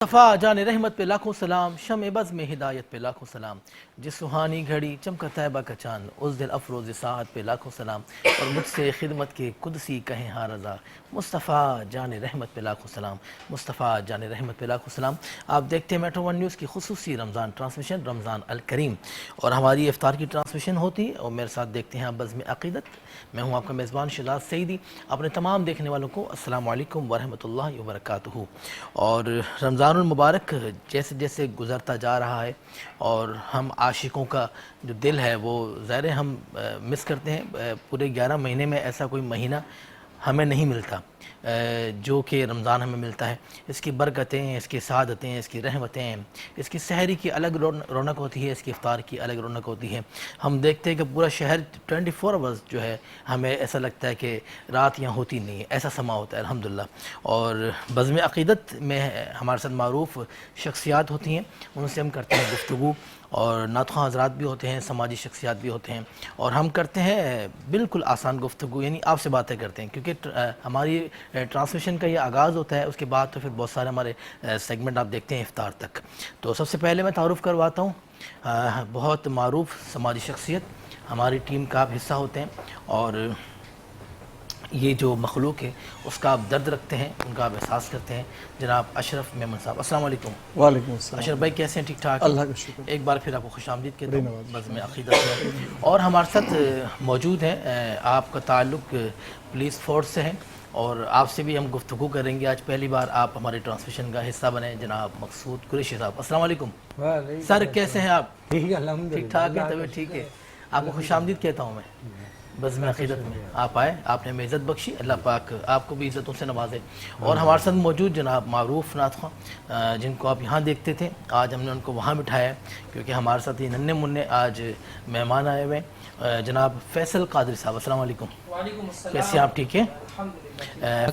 صفا جان رحمت پہ لاکھوں سلام، شمع بز میں ہدایت پہ لاکھوں سلام، جس سہانی گھڑی چمکا طیبہ کا چاند، اس دل افروز ساعت پہ لاکھوں سلام، اور مجھ سے خدمت کے قدسی کہیں ہاں رضا، مصطفیٰ جان رحمت پہ لاکھوں سلام، مصطفیٰ جان رحمت پہ لاکھوں سلام۔ آپ دیکھتے ہیں میٹرو ون نیوز کی خصوصی رمضان ٹرانسمیشن رمضان الکریم، اور ہماری افطار کی ٹرانسمیشن ہوتی ہے، اور میرے ساتھ دیکھتے ہیں آپ بزم عقیدت۔ میں ہوں آپ کا میزبان شہزاد سعیدی۔ اپنے تمام دیکھنے والوں کو السلام علیکم ورحمۃ اللہ وبرکاتہ۔ اور رمضان المبارک جیسے جیسے گزرتا جا رہا ہے، اور ہم عاشقوں کا جو دل ہے وہ ظاہر ہے ہم مس کرتے ہیں۔ پورے 11 مہینے میں ایسا کوئی مہینہ ہمیں نہیں ملتا جو کہ رمضان ہمیں ملتا ہے۔ اس کی برکتیں، اس کی سعادتیں، اس کی رحمتیں، اس کی سحری کی الگ رونق ہوتی ہے، اس کی افطار کی الگ رونق ہوتی ہے۔ ہم دیکھتے ہیں کہ پورا شہر 24 آورز جو ہے ہمیں ایسا لگتا ہے کہ رات یہاں ہوتی نہیں ہے، ایسا سما ہوتا ہے الحمدللہ۔ اور بزم عقیدت میں ہمارے ساتھ معروف شخصیات ہوتی ہیں، ان سے ہم کرتے ہیں گفتگو، اور نعت خواں حضرات بھی ہوتے ہیں، سماجی شخصیات بھی ہوتے ہیں، اور ہم کرتے ہیں بالکل آسان گفتگو، یعنی آپ سے باتیں کرتے ہیں، کیونکہ ہماری ٹرانسمیشن کا یہ آغاز ہوتا ہے، اس کے بعد تو پھر بہت سارے ہمارے سیگمنٹ آپ دیکھتے ہیں افطار تک۔ تو سب سے پہلے میں تعارف کرواتا ہوں، بہت معروف سماجی شخصیت، ہماری ٹیم کا آپ حصہ ہوتے ہیں، اور یہ جو مخلوق ہے اس کا آپ درد رکھتے ہیں، ان کا آپ احساس کرتے ہیں، جناب اشرف میمن صاحب۔ السلام علیکم۔ وعلیکم السلام۔ اشرف بھائی کیسے ہیں؟ ٹھیک ٹھاک؟ اللہ کا شکر۔ ایک بار پھر آپ کو خوش آمدید کہتا ہوں بزم عقیدت میں۔ اور ہمارے ساتھ موجود ہیں، آپ کا تعلق پولیس فورس سے ہے، اور آپ سے بھی ہم گفتگو کریں گے۔ آج پہلی بار آپ ہمارے ٹرانسمیشن کا حصہ بنے، جناب مقصود قریشی صاحب۔ السلام علیکم سر، کیسے ہیں آپ؟ ٹھیک ہے الحمدللہ، ٹھیک ٹھاک ہے، طبیعت ٹھیک ہے؟ آپ کو خوش آمدید کہتا ہوں میں بزم عقیدت میں۔ آپ آئے، آپ نے ہمیں عزت بخشی، اللہ پاک آپ کو بھی عزتوں سے نوازے۔ اور ہمارے ساتھ موجود جناب معروف نعت خواں، جن کو آپ یہاں دیکھتے تھے، آج ہم نے ان کو وہاں بٹھایا ہے، کیونکہ ہمارے ساتھ یہ ننھے منھے آج مہمان آئے ہوئے ہیں۔ جناب فیصل قادری صاحب، السلام علیکم۔ وعلیکم السلام۔ کیسے ہیں آپ؟ ٹھیک ہیں؟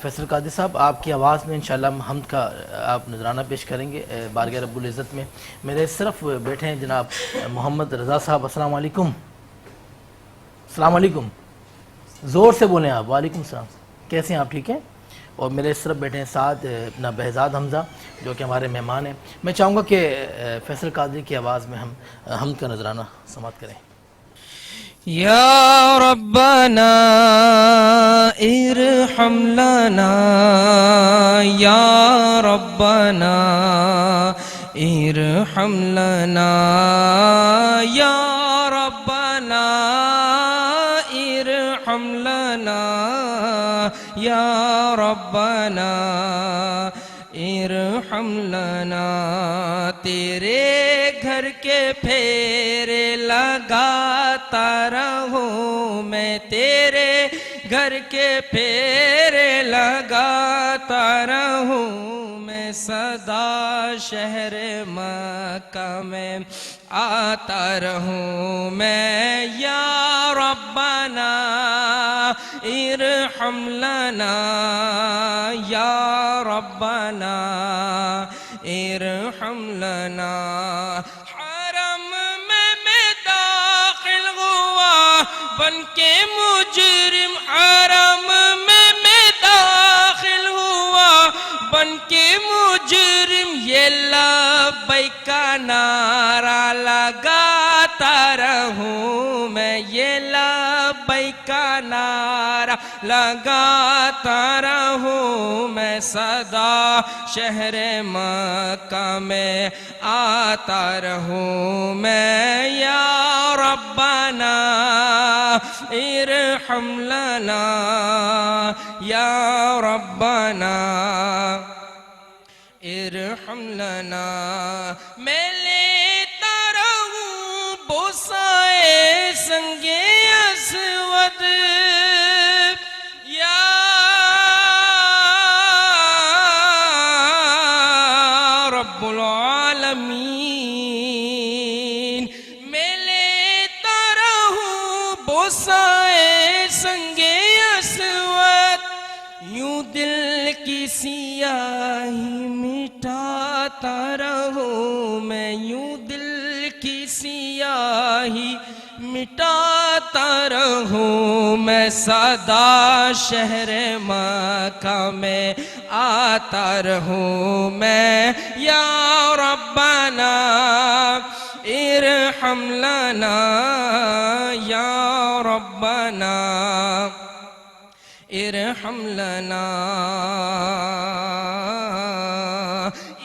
فیصل قادری صاحب، آپ کی آواز میں انشاءاللہ حمد کا آپ نذرانہ پیش کریں گے بارگاہ رب العزت میں۔ میرے صرف بیٹھے ہیں جناب محمد رضا صاحب، السلام علیکم۔ السلام علیکم، زور سے بولیں آپ۔ وعلیکم السلام، کیسے ہیں آپ؟ ٹھیک ہیں؟ اور میرے اس طرف بیٹھے ہیں ساتھ اپنا بہزاد حمزہ، جو کہ ہمارے مہمان ہیں۔ میں چاہوں گا کہ فیصل قادری کی آواز میں ہم حمد کا نذرانہ سماعت کریں۔ یا ربنا ارحم لنا، یا ربنا ارحم لنا، یا ربنا ارحم لنا، یا ربنا ارحم لنا۔ تیرے گھر کے پھیرے لگاتا رہوں میں، تیرے گھر کے پھیرے لگاتا رہوں میں، سدا شہر مکہ میں آتا رہوں میں۔ یا ربنا ارحم لنا، یا ربنا ارحم لنا۔ حرم میں داخل ہوا بن کے مجرم، حرم میں داخل ہوا بن کے مجرم، یہ لبیک کا نعرہ لگاتا رہوں میں، یہ لبیک کا نعرہ لگاتا رہوں میں، سدا شہر مکہ میں آتا رہوں میں۔ یا ربنا ارحم لنا، یا ربنا ارحم لنا۔ میں لیتا رہوں بوسائے سنگ اسود، یا رب العالمین۔ میں لیتا رہوں بوسائے سنگ اسود، یوں دل کی سیاہی مٹاتا رہوں میں، یوں دل کی سیاہی مٹاتا رہوں میں، سدا شہر مکہ میں آتا رہوں میں یا ربنا ارحم لنا یا ربنا ارحم لنا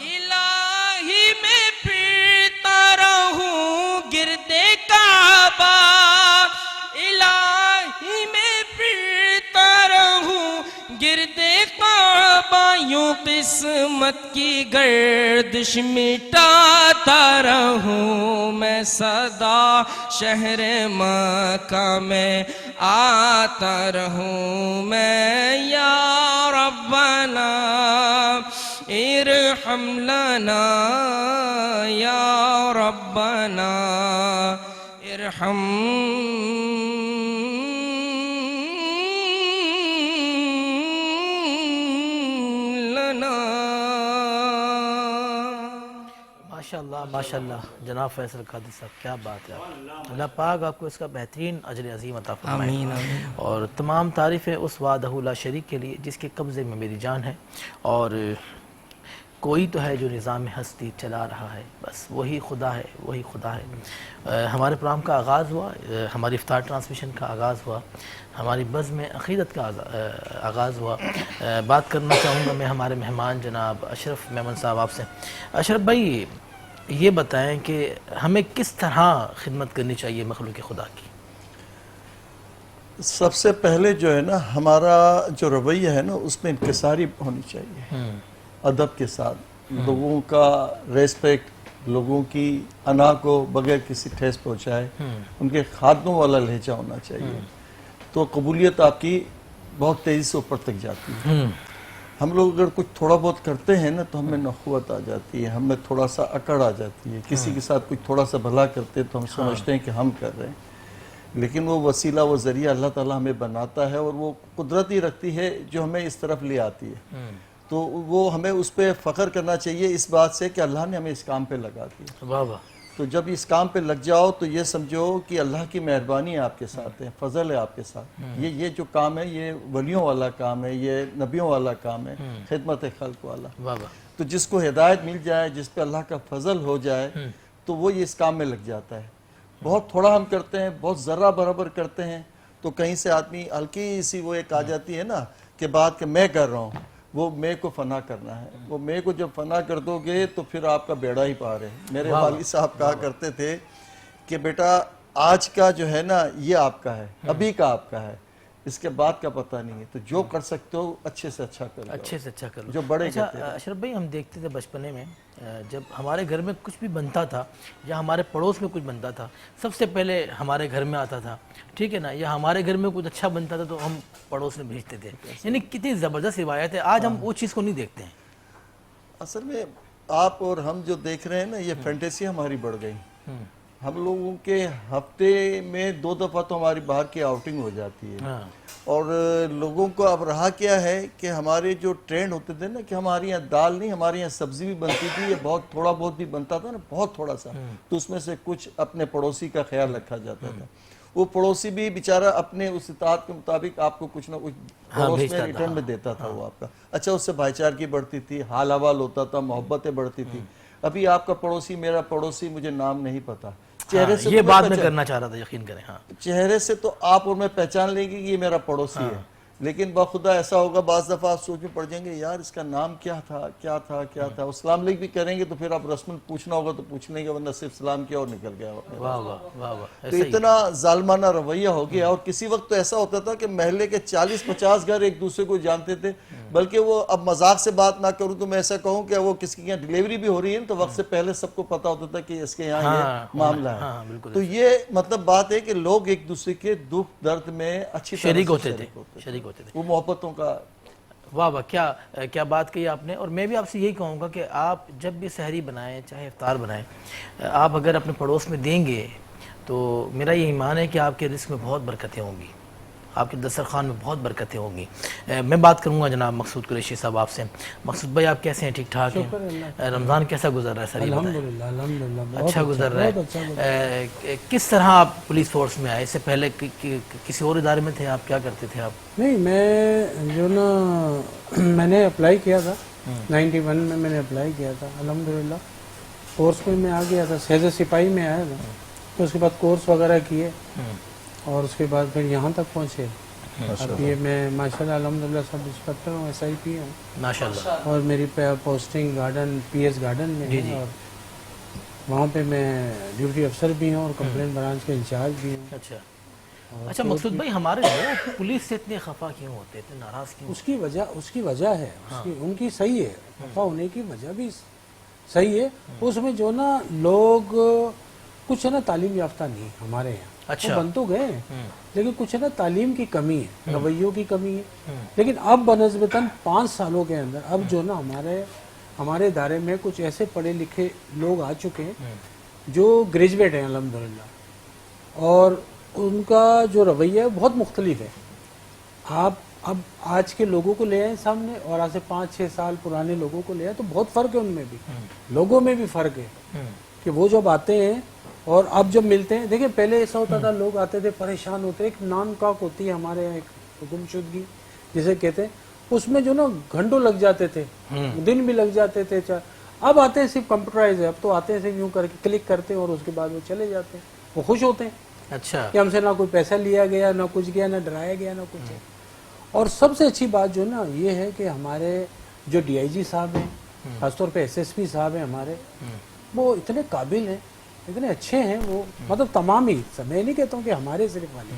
الہی میں پھرتا رہوں گرد کعبہ الہی میں پھرتا رہوں گرد کعبہ یوں قسمت کی گردش مٹاتا رہوں میں صدا شہر مکہ میں آتا رہوں میں یا ربنا ارحم لنا یا ربنا ارحم ماشاءاللہ ماشاءاللہ جناب فیصل قادری صاحب، کیا بات ہے اللہ پاک آپ کو اس کا بہترین اجر عظیم عطا فرمائے۔ آمین آمین۔ اور تمام تعریفیں اس وحدہ لا شریک کے لیے جس کے قبضے میں میری جان ہے، اور کوئی تو ہے جو نظام ہستی چلا رہا ہے، بس وہی خدا ہے، وہی خدا ہے۔ ہمارے پروگرام کا آغاز ہوا، ہماری افطار ٹرانسمیشن کا آغاز ہوا، ہماری بزم عقیدت کا آغاز ہوا۔ بات کرنا چاہوں گا میں ہمارے مہمان جناب اشرف میمن صاحب آپ سے۔ اشرف بھائی یہ بتائیں کہ ہمیں کس طرح خدمت کرنی چاہیے مخلوق خدا کی؟ سب سے پہلے جو ہے نا ہمارا جو رویہ ہے نا اس میں انکساری ہونی چاہیے، ادب کے ساتھ، لوگوں کا ریسپیکٹ، لوگوں کی انا کو بغیر کسی ٹھیس پہنچائے، ان کے خادموں والا لہجہ ہونا چاہیے، تو قبولیت آپ کی بہت تیزی سے اوپر تک جاتی ہے۔ ہم لوگ اگر کچھ تھوڑا بہت کرتے ہیں نا تو ہمیں نخوت آ جاتی ہے، ہمیں تھوڑا سا اکڑ آ جاتی ہے، کسی کے ساتھ کچھ تھوڑا سا بھلا کرتے ہیں تو ہم سمجھتے ہیں کہ ہم کر رہے ہیں، لیکن وہ وسیلہ وہ ذریعہ اللہ تعالیٰ ہمیں بناتا ہے، اور وہ قدرت ہی رکھتی ہے جو ہمیں اس طرف لے آتی ہے، تو وہ ہمیں اس پہ فخر کرنا چاہیے اس بات سے کہ اللہ نے ہمیں اس کام پہ لگا دیا۔ واہ واہ۔ تو جب اس کام پہ لگ جاؤ تو یہ سمجھو کہ اللہ کی مہربانی آپ کے ساتھ ہے، فضل ہے آپ کے ساتھ۔ یہ جو کام ہے یہ ولیوں والا کام ہے، یہ نبیوں والا کام ہے، خدمت خلق والا۔ واہ واہ۔ تو جس کو ہدایت مل جائے، جس پہ اللہ کا فضل ہو جائے، تو وہ یہ اس کام میں لگ جاتا ہے۔ بہت تھوڑا ہم کرتے ہیں، بہت ذرہ برابر کرتے ہیں، تو کہیں سے آدمی ہلکی سی وہ ایک آ جاتی ہے نا کہ بات کہ میں کر رہا ہوں، وہ میں کو فنا کرنا ہے۔ وہ میں کو جب فنا کر دو گے تو پھر آپ کا بیڑا ہی پار ہے۔ میرے والد صاحب کہا کرتے تھے کہ بیٹا آج کا جو ہے نا یہ آپ کا ہے، ابھی کا آپ کا ہے، اس کے بعد کا پتہ نہیں ہے، تو جو کر سکتے ہو اچھے سے اچھا کر لو، اچھے سے اچھا کر لو۔ جو بڑے اچھا کہتے ہیں۔ اشرف بھائی، ہم دیکھتے تھے بچپنے میں جب ہمارے گھر میں کچھ بھی بنتا تھا یا ہمارے پڑوس میں کچھ بنتا تھا، سب سے پہلے ہمارے گھر میں آتا تھا، ٹھیک ہے نا، یا ہمارے گھر میں کچھ اچھا بنتا تھا تو ہم پڑوس میں بھیجتے تھے۔ یعنی کتنی زبردست روایت ہے، آج ہم وہ چیز کو نہیں دیکھتے ہیں۔ اصل میں آپ اور ہم جو دیکھ رہے ہیں نا یہ فینٹیسی ہماری بڑھ گئی۔ ہم لوگوں کے ہفتے میں 2 دفعہ تو ہماری باہر کی آؤٹنگ ہو جاتی ہے، اور لوگوں کو اب رہا کیا ہے کہ ہمارے جو ٹرینڈ ہوتے تھے نا کہ ہمارے یہاں دال نہیں، ہمارے یہاں سبزی بھی بنتی تھی، یہ بہت تھوڑا بہت بھی بنتا تھا نا، بہت تھوڑا سا، تو اس میں سے کچھ اپنے پڑوسی کا خیال رکھا جاتا تھا۔ وہ پڑوسی بھی بیچارہ اپنے اس اطاعت کے مطابق آپ کو کچھ نہ کچھ پڑوس میں ریٹرن میں دیتا تھا وہ آپ کا۔ اچھا اس سے بھائی چارگی بڑھتی تھی، حال احوال ہوتا تھا، محبتیں بڑھتی تھی۔ ابھی آپ کا پڑوسی، میرا پڑوسی، مجھے نام نہیں پتا، چہرے سے یہ بات میں کرنا چاہ رہا تھا، یقین کریں۔ ہاں، چہرے سے تو آپ اور میں پہچان لیں گے کہ یہ میرا پڑوسی ہے، لیکن بخدا ایسا ہوگا بعض دفعہ آپ سوچ میں پڑ جائیں گے یار اس کا نام کیا تھا کیا تھا کیا تھا، اسلام علیکم بھی کریں گے تو پھر آپ رسمن پوچھنا ہوگا تو پوچھ لیں گے، ورنہ صرف سلام کیا اور نکل گیا۔ واہ واہ واہ واہ۔ تو اتنا ظالمانہ رویہ ہو گیا، اور کسی وقت تو ایسا ہوتا تھا کہ محلے کے 40-50 گھر ایک دوسرے کو جانتے تھے، بلکہ وہ اب مذاق سے بات نہ کروں تو میں ایسا کہوں کہ وہ کسی کے یہاں ڈیلیوری بھی ہو رہی ہے تو وقت سے پہلے سب کو پتا ہوتا تھا کہ اس کے یہاں یہ معاملہ ہے۔ تو یہ مطلب بات ہے کہ لوگ ایک دوسرے کے دکھ درد میں اچھی طرح شریک ہوتے تھے، شریک ہوتے تھے۔ وہ محبتوں کا۔ واہ واہ، کیا بات کہی آپ نے۔ اور میں بھی آپ سے یہی کہوں گا کہ آپ جب بھی سحری بنائیں چاہے افطار بنائیں، آپ اگر اپنے پڑوس میں دیں گے تو میرا یہ ایمان ہے کہ آپ کے رزق میں بہت برکتیں ہوں گی، آپ کے دسترخوان میں بہت برکتیں ہوں گی. میں بات کروں گا جناب مقصود قریشی صاحب آپ سے. مقصود بھائی آپ کیسے ہیں؟ ٹھیک ٹھاک ہیں؟ رمضان کیسا گزر رہا ہے سر؟ الحمدللہ اچھا گزر رہا ہے. کس طرح آپ پولیس فورس میں آئے؟ اس سے پہلے کسی اور ادارے میں تھے آپ؟ کیا کرتے تھے آپ؟ نہیں، میں جو نا میں نے اپلائی کیا تھا 91 میں میں نے اپلائی کیا تھا. الحمدللہ کورس میں آ گیا تھا. سیز سپاہی میں آیا تھا. تو اس کے بعد کورس وغیرہ کیے اور اس کے بعد پھر یہاں تک پہنچے. اب یہ میں ماشاءاللہ الحمدللہ سب انسپکٹر ہوں، SIP ہوں ماشاءاللہ. اور میری پوسٹنگ گارڈن PS گارڈن میں ہے اور وہاں پہ میں ڈیوٹی افسر بھی ہوں اور کمپلین برانچ کے انچارج بھی ہوں. اچھا مقصود بھائی، ہمارے لوگ پولیس سے اتنے خفا کیوں ہوتے، اتنے ناراض کیوں؟ اس کی وجہ ہے ان کی صحیح ہے. خفا ہونے کی وجہ بھی صحیح ہے. اس میں جو نا لوگ کچھ ہے نا تعلیم یافتہ نہیں ہمارے یہاں. اچھا. وہ بن تو گئے ہیں لیکن کچھ ہے نا تعلیم کی کمی ہے، رویوں کی کمی ہے. لیکن اب بنسبتاً 5 سالوں کے اندر اب جو نا ہمارے ادارے میں کچھ ایسے پڑھے لکھے لوگ آ چکے ہیں جو گریجویٹ ہیں الحمدللہ، اور ان کا جو رویہ ہے بہت مختلف ہے. آپ اب آج کے لوگوں کو لے آئیں سامنے اور آج سے 5-6 سال پرانے لوگوں کو لے آئیں تو بہت فرق ہے ان میں بھی. لوگوں میں بھی فرق ہے کہ وہ جب آتے ہیں اور اب جب ملتے ہیں. دیکھیں پہلے ایسا ہوتا تھا، لوگ آتے تھے پریشان ہوتے. ایک نان کاک ہوتی ہے ہمارے یہاں، ایک حکم شدگی جسے کہتے ہیں، اس میں جو نا گھنٹوں لگ جاتے تھے، دن بھی لگ جاتے تھے. اب آتے ہیں صرف کمپیوٹرائز ہے. اب تو آتے ہیں صرف یوں کر کے کلک کرتے ہیں اور اس کے بعد وہ چلے جاتے ہیں. وہ خوش ہوتے ہیں اچھا کہ ہم سے نہ کوئی پیسہ لیا گیا، نہ کچھ گیا، نہ ڈرایا گیا، نہ کچھ. اور سب سے اچھی بات جو نا یہ ہے کہ ہمارے جو DIG صاحب ہیں، خاص طور پہ SSP صاحب ہیں ہمارے، وہ اتنے قابل ہیں، اتنے اچھے ہیں. وہ مطلب تمام ہی، میں نہیں کہتا ہوں کہ ہمارے صرف والے،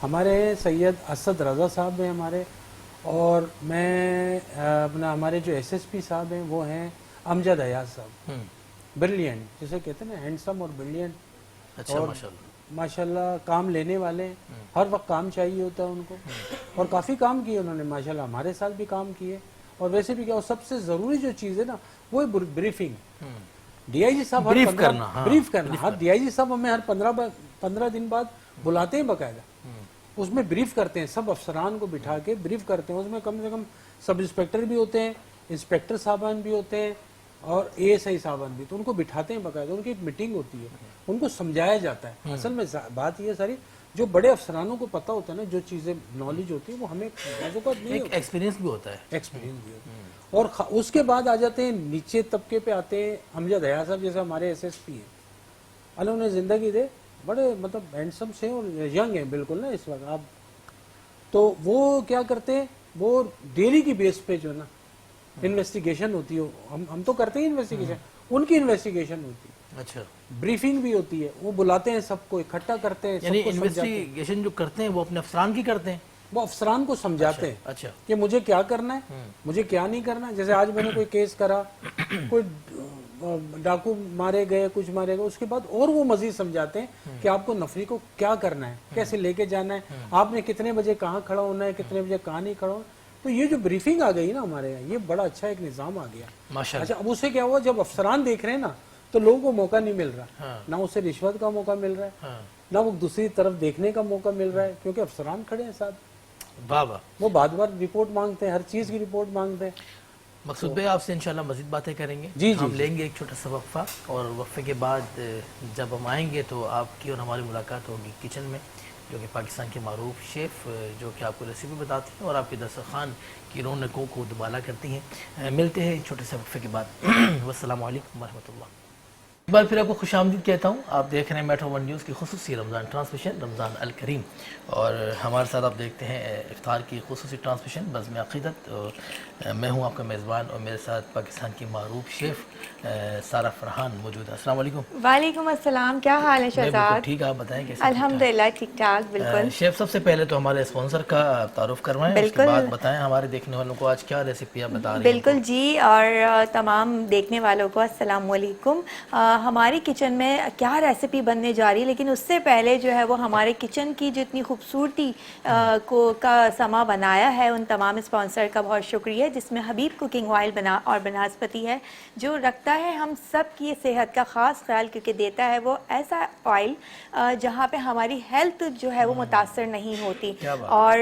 ہمارے سید اسد رضا صاحب ہیں ہمارے، اور میں اپنا ہمارے جو SSP صاحب ہیں وہ ہیں امجد ایاز صاحب. بریلینٹ جسے کہتے ہیں نا، ہینڈسم اور بریلینٹ. اچھا ماشاءاللہ کام لینے والے ہیں. ہر وقت کام چاہیے ہوتا ہے ان کو، اور کافی کام کیے انہوں نے ماشاءاللہ. ہمارے ساتھ بھی کام کیے اور ویسے بھی کیا. اور سب سے ضروری جو چیز ہے نا وہ ہے بریفنگ. DIG صاحب بریف کرنا. ہر DIG صاحب ہمیں ہر 15 دن بعد بلاتے ہیں باقاعدہ. اس میں بریف کرتے ہیں، سب افسران کو بٹھا کے بریف کرتے ہیں. اس میں کم سے کم سب انسپیکٹر بھی ہوتے ہیں، انسپیکٹر صاحبان بھی ہوتے ہیں اور ASI صاحبان بھی. تو ان کو بٹھاتے ہیں باقاعدہ، ان کی ایک میٹنگ ہوتی ہے، ان کو سمجھایا جاتا ہے. اصل میں بات یہ ساری جو بڑے افسرانوں کو پتہ ہوتا ہے نا، جو چیزیں نالج ہوتی ہے وہ ہمیں ایک ایکسپیرینس بھی ہوتا ہے. ایکسپیرینس بھی ہوتا ہے. اور اس کے بعد آ جاتے ہیں نیچے طبقے پہ آتے ہیں امجد ایاز صاحب جیسے ہمارے SSP ہیں. اللہ انہیں زندگی دے، بڑے مطلب ہینڈسم سے اور ینگ ہیں بالکل نا اس وقت. آپ تو وہ کیا کرتے ہیں، وہ ڈیلی کی بیس پہ جو نا انویسٹیگیشن ہوتی ہے. ہم تو کرتے ہیں انویسٹیگیشن، ان کی انویسٹیگیشن ہوتی ہے. اچھا. بریفنگ بھی ہوتی ہے. وہ بلاتے ہیں سب کو اکٹھا کرتے ہیں. یعنی انویسٹیگیشن جو کرتے ہیں وہ اپنے افسران کی کرتے ہیں، وہ افسران کو سمجھاتے ہیں اچھا کہ مجھے کیا کرنا ہے، مجھے کیا نہیں کرنا. جیسے آج میں نے کوئی کیس کرا، کوئی ڈاکو مارے گئے، کچھ مارے گئے، اس کے بعد اور وہ مزید سمجھاتے ہیں کہ آپ کو نفری کو کیا کرنا ہے، کیسے لے کے جانا ہے، آپ نے کتنے بجے کہاں کھڑا ہونا ہے، کتنے بجے کہاں نہیں کھڑا ہونا. تو یہ جو بریفنگ آ گئی نا ہمارے یہاں، یہ بڑا اچھا ایک نظام آ گیا. ماشاءاللہ. اچھا اب اسے کیا ہوا، جب افسران دیکھ رہے ہیں نا تو لوگوں کو موقع نہیں مل رہا، نہ اسے رشوت کا موقع مل رہا ہے، نہ وہ دوسری طرف دیکھنے کا موقع مل رہا ہے، کیونکہ افسران کھڑے ہیں ساتھ. واہ. وہ بار بار رپورٹ مانگتے ہیں، ہر چیز کی رپورٹ مانگتے ہیں. مقصود بھائی آپ سے انشاءاللہ مزید باتیں کریں گے. ہم لیں گے ایک چھوٹا سا وقفہ، اور وقفے کے بعد جب ہم آئیں گے تو آپ کی اور ہماری ملاقات ہوگی کچن میں، جو کہ پاکستان کے معروف شیف جو کہ آپ کو ریسیپی بتاتی ہیں اور آپ کے دسترخوان کی رونقوں کو دوبالا کرتی ہیں. ملتے ہیں ایک چھوٹے سے وقفے کے بعد. والسلام علیکم ورحمۃ اللہ. ایک بار پھر آپ کو خوش آمدید کہتا ہوں. آپ دیکھ رہے ہیں میٹرو 1 نیوز کی خصوصی رمضان ٹرانسمیشن رمضان الکریم، اور ہمارے ساتھ آپ دیکھتے ہیں افطار کی خصوصی ٹرانسمیشن بزم عقیدت. میں ہوں آپ کا میزبان اور میرے ساتھ پاکستان کی معروف شیف سارہ فرحان موجود ہے. السلام علیکم. وعلیکم السلام. کیا حال ہے شہزاد؟ ٹھیک. آپ بتائیں کیسے؟ الحمدللہ ٹھیک ٹھاک. بالکل شیف، سب سے پہلے تو ہمارے اسپانسر کا تعارف کروائیں، اس کے بعد بتائیں ہمارے دیکھنے والوں کو آج کیا ریسیپی آپ بتا رہے ہیں. بالکل جی، اور تمام دیکھنے والوں کو السلام علیکم. ہماری کچن میں کیا ریسیپی بننے جا رہی ہے، لیکن اس سے پہلے جو ہے وہ ہمارے کچن کی جو اتنی خوبصورتی کا سما بنایا ہے، ان تمام اسپانسر کا بہت شکریہ، جس میں حبیب کوکنگ آئل اور بناسپتی ہے، جو رکھتا ہے ہم سب کی صحت کا خاص خیال، کیونکہ دیتا ہے وہ ایسا آئل جہاں پہ ہماری ہیلتھ جو ہے وہ متاثر نہیں ہوتی، اور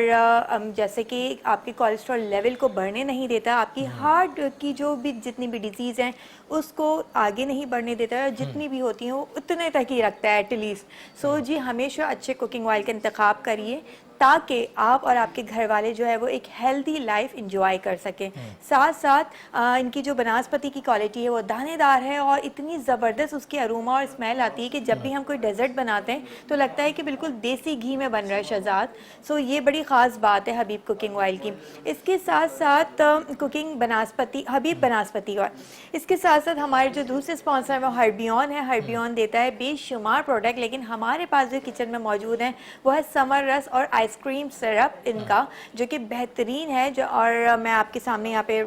جیسے کہ آپ کے کولیسٹرول لیول کو بڑھنے نہیں دیتا، آپ کی ہارٹ کی جو بھی جتنی بھی ڈیزیز ہیں اس کو آگے نہیں بڑھنے دیتا ہے، جتنی بھی ہوتی ہیں وہ اتنے تک ہی رکھتا ہے ایٹ لیسٹ. سو جی ہمیشہ اچھے کوکنگ آئل کا انتخاب کریے تاکہ آپ اور آپ کے گھر والے جو ہے وہ ایک ہیلدی لائف انجوائے کر سکیں. ساتھ ساتھ ان کی جو بناسپتی کی کوالٹی ہے وہ دانے دار ہے، اور اتنی زبردست اس کی اروما اور اسمیل آتی ہے کہ جب بھی ہم کوئی ڈیزرٹ بناتے ہیں تو لگتا ہے کہ بالکل دیسی گھی میں بن رہا ہے شہزاد. سو یہ بڑی خاص بات ہے حبیب کوکنگ آئل کی. اس کے ساتھ ساتھ کوکنگ بناسپتی، حبیب بناسپتی آئل. اس کے ساتھ ساتھ ہمارے جو دوسرے اسپانسر ہیں وہ ہربیون ہے. ہربیون دیتا ہے بے شمار پروڈکٹ، لیکن ہمارے پاس جو کچن میں موجود ہیں وہ ہے سمر رس اور آئس کریم سرپ ان کا، جو کہ بہترین ہے، جو اور میں آپ کے سامنے یہاں پہ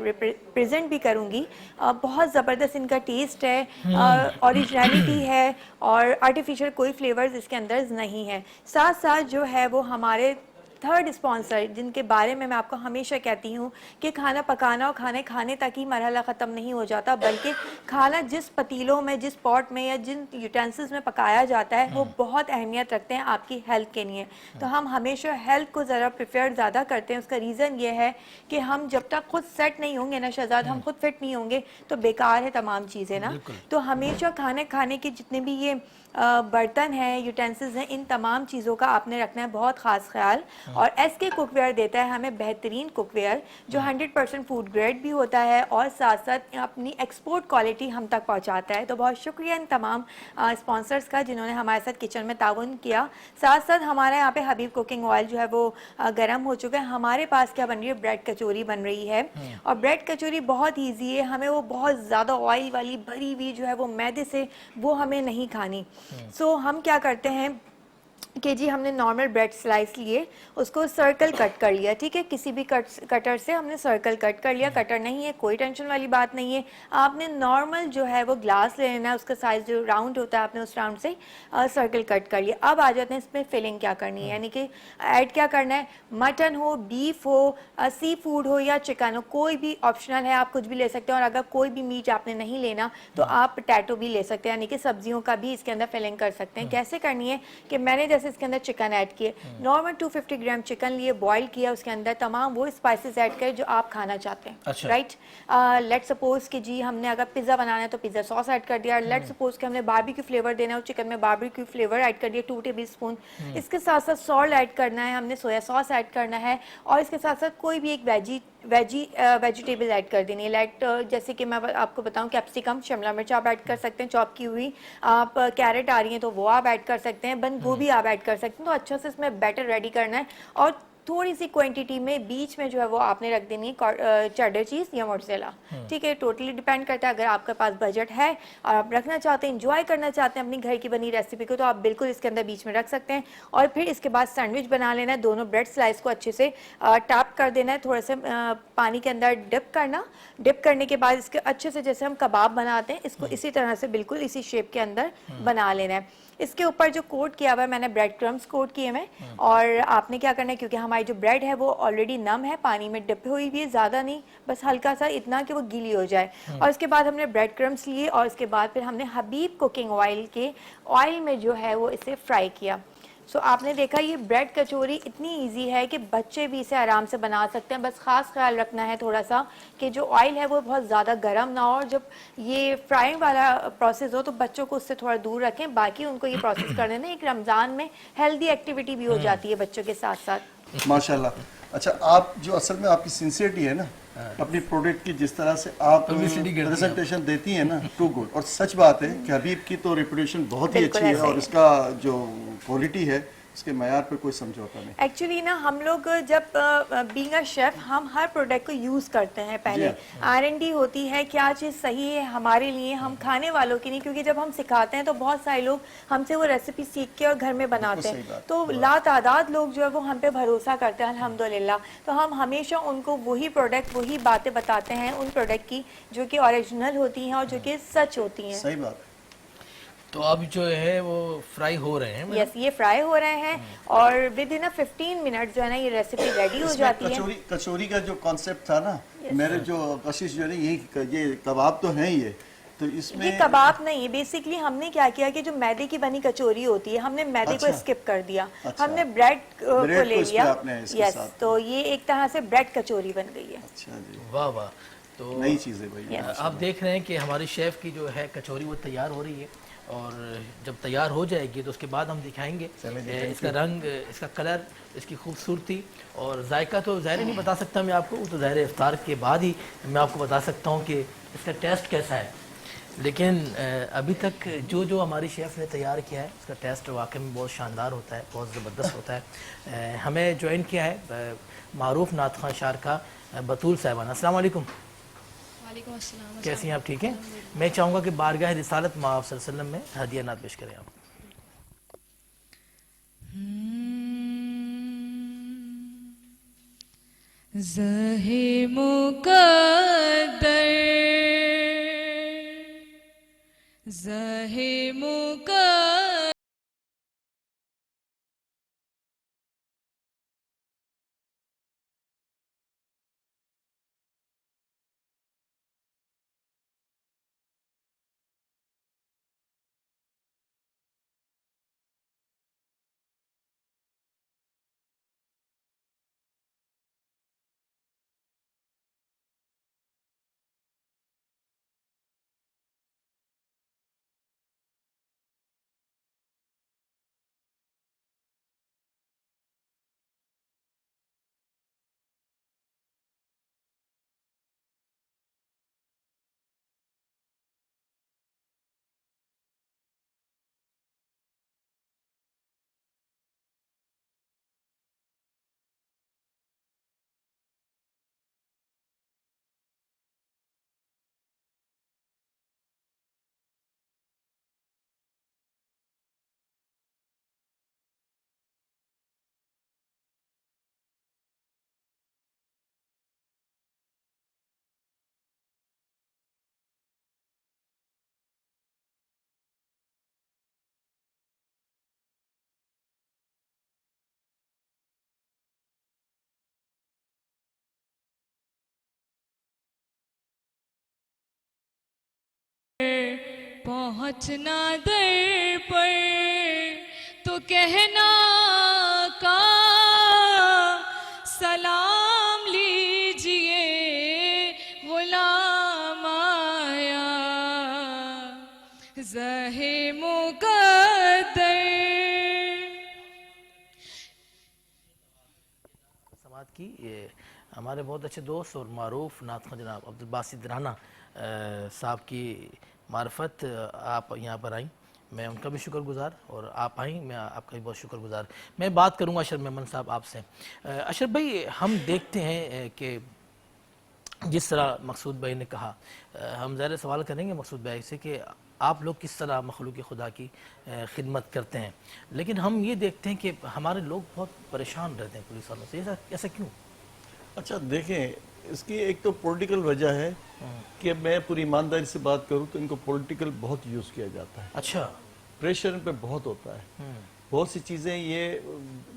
پریزنٹ بھی کروں گی. بہت زبردست ان کا ٹیسٹ ہے، اوریجنلٹی ہے، اور آرٹیفیشل کوئی فلیورز اس کے اندر نہیں ہے. ساتھ ساتھ جو ہے وہ ہمارے تھرڈ اسپانسر، جن کے بارے میں آپ کو ہمیشہ کہتی ہوں کہ کھانا پکانا اور کھانے کھانے تک ہی مرحلہ ختم نہیں ہو جاتا، بلکہ کھانا جس پتیلوں میں، جس پاٹ میں یا جن یوٹینسلز میں پکایا جاتا ہے وہ بہت اہمیت رکھتے ہیں آپ کی ہیلتھ کے لیے. تو ہم ہمیشہ ہیلتھ کو ذرا پریفر زیادہ کرتے ہیں. اس کا ریزن یہ ہے کہ ہم جب تک خود سیٹ نہیں ہوں گے نا شہزاد، ہم خود فٹ نہیں ہوں گے تو بیکار ہے تمام چیزیں نا. تو ہمیشہ کھانے کے جتنے بھی یہ برتن ہیں، یوٹینسلز ہیں، ان تمام چیزوں کا آپ نے رکھنا ہے بہت خاص خیال. اور ایس کے کوک ویئر دیتا ہے ہمیں بہترین کوک ویئر جو 100% فوڈ گریڈ بھی ہوتا ہے، اور ساتھ ساتھ اپنی ایکسپورٹ کوالٹی ہم تک پہنچاتا ہے. تو بہت شکریہ ان تمام اسپانسرز کا جنہوں نے ہمارے ساتھ کچن میں تعاون کیا. ساتھ ساتھ ہمارے یہاں پہ حبیب کوکنگ آئل جو ہے وہ گرم ہو چکا ہے. ہمارے پاس کیا بن رہی ہے؟ بریڈ کچوری بن رہی ہے، اور بریڈ کچوری بہت ایزی ہے. ہمیں وہ بہت زیادہ آئل والی بھری ہوئی جو ہے وہ میدے سے وہ ہمیں نہیں کھانی. سو ہم کیا کرتے ہیں کہ جی ہم نے نارمل بریڈ سلائس لیے، اس کو سرکل کٹ کر لیا، ٹھیک ہے، کسی بھی کٹر سے ہم نے سرکل کٹ کر لیا. کٹر نہیں ہے کوئی ٹینشن والی بات نہیں ہے. آپ نے نارمل جو ہے وہ گلاس لے لینا ہے، اس کا سائز جو راؤنڈ ہوتا ہے آپ نے اس راؤنڈ سے سرکل کٹ کر لیا. اب آ جاتے ہیں اس میں فلنگ کیا کرنی ہے، یعنی کہ ایڈ کیا کرنا ہے. مٹن ہو، بیف ہو، سی فوڈ ہو یا چکن ہو، کوئی بھی آپشنل ہے، آپ کچھ بھی لے سکتے ہیں. اور اگر کوئی بھی میٹ آپ نے نہیں لینا تو آپ پٹیٹو بھی لے سکتے ہیں، یعنی کہ سبزیوں کا بھی اس کے اندر فلنگ کر سکتے ہیں. کیسے کرنی ہے کہ میں نے جیسے اس کے اندر چکن ایڈ کیے، نارمل 250 گرام چکن لیے، بوائل کیا، اس کے اندر تمام وہ اسپائسز ایڈ کرے جو آپ کھانا چاہتے ہیں، رائٹ. لیٹ سپوز کہ جی ہم نے اگر پیزا بنانا ہے تو پیزا سوس ایڈ کر دیا. لیٹ سپوز کہ ہم نے باربیکیو فلیور دینا ہے اور چکن میں باربیکیو فلیور ایڈ کر دیا 2 ٹیبل اسپون. اس کے ساتھ ساتھ سالٹ ایڈ کرنا ہے، ہم نے سویا سوس ایڈ کرنا ہے، اور اس کے ساتھ ساتھ کوئی بھی ایک ویجیٹیبل ایڈ کر دینی ہے. لائک جیسے کہ میں آپ کو بتاؤں کیپسیکم، شملہ مرچ آپ ایڈ کر سکتے ہیں چاپ کی ہوئی. آپ کیرٹ آ رہی ہیں تو وہ آپ ایڈ کر سکتے ہیں، بند گوبھی آپ ایڈ کر سکتے ہیں. تو اچھا سے اس میں بیٹر ریڈی کرنا ہے، اور تھوڑی سی کوانٹٹی میں بیچ میں جو ہے وہ آپ نے رکھ دینی ہے چیڈر چیز یا موزریلا. ٹھیک ہے، ٹوٹلی ڈیپینڈ کرتا ہے. اگر آپ کے پاس بجٹ ہے اور آپ رکھنا چاہتے ہیں، انجوائے کرنا چاہتے ہیں اپنی گھر کی بنی ریسیپی کو، تو آپ بالکل اس کے اندر بیچ میں رکھ سکتے ہیں. اور پھر اس کے بعد سینڈوچ بنا لینا ہے. دونوں بریڈ سلائس کو اچھے سے ٹاپ کر دینا ہے، تھوڑا سا پانی کے اندر ڈپ کرنا. ڈپ کرنے کے بعد اس کے اچھے سے جیسے ہم کباب بناتے ہیں اس کو اسی طرح سے بالکل اسی شیپ کے اندر بنا لینا ہے. اس کے اوپر جو کوٹ کیا ہوا ہے میں نے بریڈ کرمز کوٹ کیے ہوئے، اور آپ نے کیا کرنا ہے کیونکہ ہماری جو بریڈ ہے وہ آلریڈی نم ہے، پانی میں ڈپ ہوئی ہوئی ہے، زیادہ نہیں، بس ہلکا سا اتنا کہ وہ گیلی ہو جائے. اور اس کے بعد ہم نے بریڈ کرمز لیے، اور اس کے بعد پھر ہم نے حبیب کوکنگ آئل کے آئل میں جو ہے وہ اسے فرائی کیا. سو آپ نے دیکھا یہ بریڈ کچوری اتنی ایزی ہے کہ بچے بھی اسے آرام سے بنا سکتے ہیں. بس خاص خیال رکھنا ہے تھوڑا سا کہ جو آئل ہے وہ بہت زیادہ گرم نہ ہو، اور جب یہ فرائنگ والا پروسیس ہو تو بچوں کو اس سے تھوڑا دور رکھیں. باقی ان کو یہ پروسیس کر دینا. ایک رمضان میں ہیلدی ایکٹیویٹی بھی ہو جاتی ہے بچوں کے ساتھ ساتھ. ماشاءاللہ. اچھا، آپ جو اصل میں آپ کی سنسیئرٹی ہے نا اپنی پروڈکٹ کی، جس طرح سے آپ پریزنٹیشن دیتی ہیں نا، ٹو گڈ. اور سچ بات ہے کہ حبیب کی تو ریپوٹیشن بہت ہی اچھی ہے، اور اس کا جو کوالٹی ہے اس کے معیار پہ کوئی سمجھوتا نہیں. ایکچولی نا ہم لوگ جب بینگ اے شیف ہم ہر پروڈکٹ کو یوز کرتے ہیں. پہلے R&D ہوتی ہے کیا چیز صحیح ہے ہمارے لیے، ہم کھانے والوں کی نہیں. کیونکہ جب ہم سکھاتے ہیں تو بہت سارے لوگ ہم سے وہ ریسیپی سیکھ کے اور گھر میں بناتے ہیں، تو لا تعداد لوگ جو ہے وہ ہم پہ بھروسہ کرتے ہیں الحمدللہ. تو ہم ہمیشہ ان کو وہی پروڈکٹ، وہی باتیں بتاتے ہیں ان پروڈکٹ کی جو کہ اوریجنل ہوتی ہیں اور جو کہ سچ ہوتی ہیں. صحیح بات. تو اب جو ہے وہ فرائی ہو رہے ہیں. یس یہ فرائی ہو رہے ہیں اور ود ان 15 منٹ جو ہے نا یہ ریسیپی ریڈی ہو جاتی ہے. کچوری کا جو کانسیپٹ تھا نا میرے جو کشش جو ہے یہ کباب تو ہیں یہ تو اس میں یہ کباب نہیں ہے بیسکلی ہم نے کیا کیا کہ جو میدے کی بنی کچوری ہوتی ہے ہم نے میدے کو اسکپ کر دیا, ہم نے بریڈ کو لے لیا. یس تو یہ ایک طرح سے بریڈ کچوری بن گئی ہے. اچھا جی واہ واہ. تو نئی چیزیں بھائی آپ دیکھ رہے ہیں کہ ہماری شیف کی جو ہے کچوری وہ تیار ہو رہی ہے اور جب تیار ہو جائے گی تو اس کے بعد ہم دکھائیں گے اس کا رنگ, اس کا کلر, اس کی خوبصورتی اور ذائقہ. تو ظاہر نہیں بتا سکتا میں آپ کو, وہ تو ظاہر افطار کے بعد ہی میں آپ کو بتا سکتا ہوں کہ اس کا ٹیسٹ کیسا ہے. لیکن ابھی تک جو ہماری شیف نے تیار کیا ہے اس کا ٹیسٹ واقعی میں بہت شاندار ہوتا ہے, بہت زبردست ہوتا ہے. ہمیں جوائن کیا ہے معروف نعت خواں شارکہ بطول صاحبانہ. السلام علیکم. وعلیکم السلام. کیسی ہیں آپ؟ ٹھیک ہیں. میں چاہوں گا کہ بارگاہ رسالت مآب صلی اللہ علیہ وسلم میں ہدیہ نعت پیش کریں آپ. زہ مقدر زہ مقدر پہنچنا در پر تو کہنا کا سلام لیجئے غلام آیا زہ مقدر. سماعت کی یہ ہمارے بہت اچھے دوست اور معروف نعت خواں جناب عبدالباسط رانا صاحب کی معرفت آپ یہاں پر آئیں, میں ان کا بھی شکر گزار اور آپ آئیں میں آپ کا بھی بہت شکر گزار. میں بات کروں گا اشرف میمن صاحب آپ سے. اشرف بھائی ہم دیکھتے ہیں کہ جس طرح مقصود بھائی نے کہا, ہم ظاہر سوال کریں گے مقصود بھائی سے کہ آپ لوگ کس طرح مخلوق خدا کی خدمت کرتے ہیں, لیکن ہم یہ دیکھتے ہیں کہ ہمارے لوگ بہت پریشان رہتے ہیں پولیس والوں سے, ایسا کیوں؟ اچھا دیکھیں اس کی ایک تو پولیٹیکل وجہ ہے کہ میں پوری ایمانداری سے بات کروں تو ان کو پولیٹیکل بہت یوز کیا جاتا ہے. اچھا پریشر ان پہ بہت ہوتا ہے. بہت سی چیزیں یہ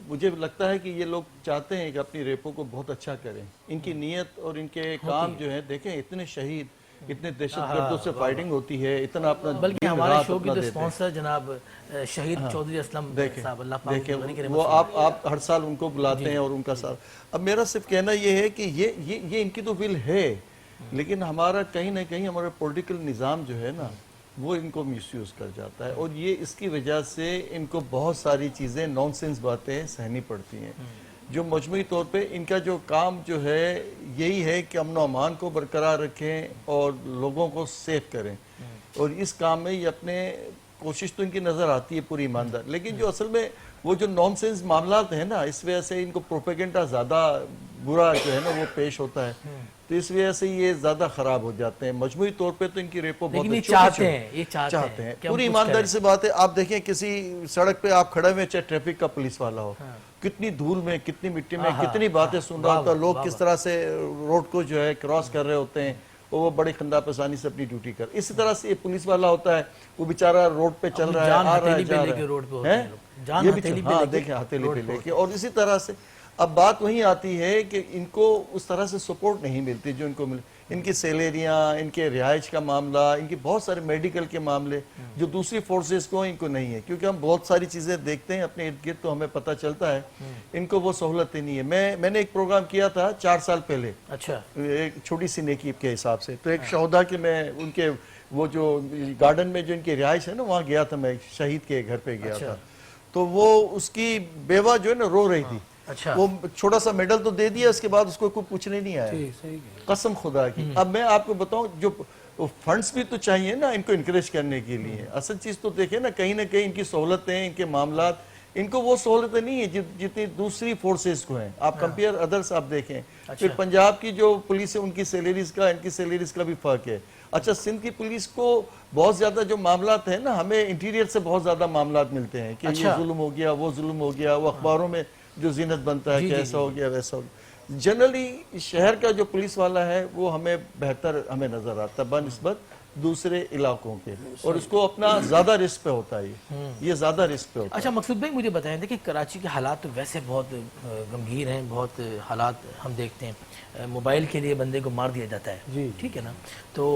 مجھے لگتا ہے کہ یہ لوگ چاہتے ہیں کہ اپنی ریپو کو بہت اچھا کریں. ان کی نیت اور ان کے کام جو ہے دیکھیں اتنے شہید, اتنے دہشت گردوں سے فائٹنگ ہوتی ہے, اتنا اپنا بلکہ ہمارے شو کی جو اسپانسر جناب شہید چودھری اسلم صاحب اللہ پاک دیکھیں وہ آپ ہر سال ان کو بلاتے ہیں اور ان کا ساتھ. اب میرا صرف کہنا یہ ہے کہ یہ ان کی تو ول ہے, لیکن ہمارا کہیں نہ کہیں ہمارا پولیٹیکل نظام جو ہے نا وہ ان کو مس یوز کر جاتا ہے, اور یہ اس کی وجہ سے ان کو بہت ساری چیزیں نان سینس باتیں سہنی پڑتی ہیں. جو مجموعی طور پہ ان کا جو کام جو ہے یہی ہے کہ امن و امان کو برقرار رکھیں اور لوگوں کو سیف کریں, اور اس کام میں یہ اپنے کوشش تو ان کی نظر آتی ہے پوری ایماندار. لیکن جو اصل میں وہ جو نان سینس معاملات ہیں نا اس وجہ سے ان کو پروپیگنڈا زیادہ برا جو ہے نا وہ پیش ہوتا ہے, تو اس وجہ سے یہ زیادہ خراب ہو جاتے ہیں. مجموعی طور پہ تو ان کی ریپو بہت چاہتے ہیں. پوری ایمانداری سے بات ہے, آپ دیکھیں کسی سڑک پہ آپ کھڑے ہوئے چاہے ٹریفک کا پولیس والا ہو, کتنی دھول میں کتنی مٹی میں کتنی باتیں سن رہا ہوتا ہے, لوگ کس طرح سے روڈ کو جو ہے کراس کر رہے ہوتے ہیں, وہ بڑے خندہ پسانی سے اپنی ڈیوٹی کر. اسی طرح سے یہ پولیس والا ہوتا ہے, وہ بیچارہ روڈ پہ چل رہا ہے, آ رہا ہے, جا رہا ہے, یہ بھی ہاں دیکھیں ہتھیلی پہ لے کے. اور اسی طرح سے اب بات وہیں آتی ہے کہ ان کو اس طرح سے سپورٹ نہیں ملتی جو ان کو مل, ان کی سیلریاں, ان کے رہائش کا معاملہ, ان کی بہت سارے میڈیکل کے معاملے جو دوسری فورسز کو ان کو نہیں ہے, کیونکہ ہم بہت ساری چیزیں دیکھتے ہیں اپنے ارد گرد تو ہمیں پتہ چلتا ہے ان کو وہ سہولتیں نہیں ہے. میں نے ایک پروگرام کیا تھا 4 سال پہلے, اچھا, ایک چھوٹی سی نیکی کے حساب سے, تو ایک شہدا کے میں ان کے وہ جو گارڈن میں جو ان کی رہائش ہے نا وہاں گیا تھا, میں ایک شہید کے گھر پہ گیا تھا, تو وہ اس کی بیوہ جو ہے نا رو رہی تھی. اچھا, وہ چھوٹا سا میڈل تو دے دیا, اس کے بعد اس کو کوئی پوچھنے نہیں آیا, قسم خدا کی. اب میں آپ کو بتاؤں, جو فنڈز بھی تو چاہیے نا ان کو انکریج کرنے کے لیے. اصل چیز تو دیکھیں نا, کہیں نہ کہیں ان کی سہولتیں, ان کے معاملات, ان کو وہ سہولتیں نہیں ہیں جتنی دوسری فورسز کو ہیں. آپ کمپیئر ادرس آپ دیکھیں. پھر پنجاب کی جو پولیس ہے ان کی سیلریز کا ان کی سیلریز کا بھی فرق ہے. اچھا, سندھ کی پولیس کو بہت زیادہ جو معاملات ہیں نا, ہمیں انٹیریئر سے بہت زیادہ معاملات ملتے ہیں کہ یہ ظلم ہو گیا, وہ ظلم ہو گیا, وہ اخباروں میں جو زینت بنتا ہے کہ ایسا ہو گیا ویسا ہو گیا. جنرلی شہر کا جو پولیس والا ہے وہ ہمیں بہتر ہمیں نظر آتا ہے بنسبت دوسرے علاقوں کے, اور اس کو اپنا زیادہ رسک پہ ہوتا ہے, یہ زیادہ رسک پہ ہوتا ہے. اچھا مقصود بھائی مجھے بتائیں, دیکھیں کراچی کے حالات تو ویسے بہت گمگیر ہیں, بہت حالات ہم دیکھتے ہیں, موبائل کے لیے بندے کو مار دیا جاتا ہے, ٹھیک ہے نا, تو